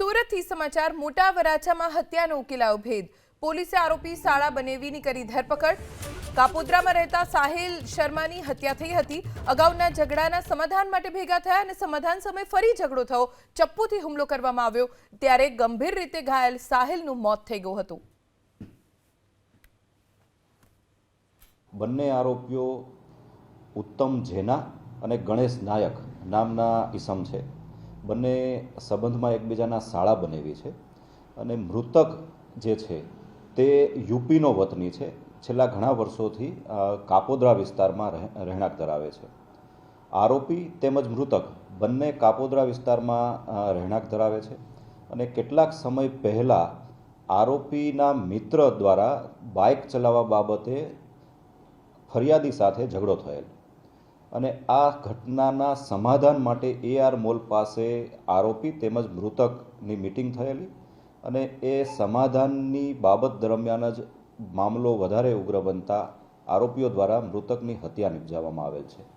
સુરતથી સમાચાર મોટા વરાછામાં હત્યાનો ઉકેલાયો ભેદ પોલીસે આરોપી શાળા બનેવીની કરી ધરપકડ કાપોદ્રામાં રહેતા સાહિલ શર્માની હત્યા થઈ હતી અગાઉના ઝઘડાના સમાધાન માટે ભેગા થયા અને સમાધાન સમયે ફરી ઝઘડો થયો ચપ્પુથી હુમલો કરવામાં આવ્યો ત્યારે ગંભીર રીતે ઘાયલ સાહિલનું મોત થઈ ગયું હતું બંને આરોપીઓ ઉત્તમ જેના અને ગણેશ નાયક નામના ઈસમ છે બંને સંબંધમાં એકબીજાના શાળા બનેવી છે અને મૃતક જે છે તે યુપીનો વતની છે છેલ્લા ઘણા વર્ષોથી કાપોદ્રા વિસ્તારમાં રહેણાંક ધરાવે છે આરોપી તેમજ મૃતક બંને કાપોદ્રા વિસ્તારમાં રહેણાંક ધરાવે છે અને કેટલાક સમય પહેલાં આરોપીના મિત્ર દ્વારા બાઇક ચલાવવા બાબતે ફરિયાદી સાથે ઝઘડો થયેલ અને આ ઘટનાના સમાધાન માટે AR મોલ પાસે આરોપી તેમજ મૃતકની મિટિંગ થયેલી અને એ સમાધાનની બાબત દરમિયાન જ મામલો વધારે ઉગ્ર બનતા આરોપીઓ દ્વારા મૃતકની હત્યા નિપજાવવામાં આવેલ છે।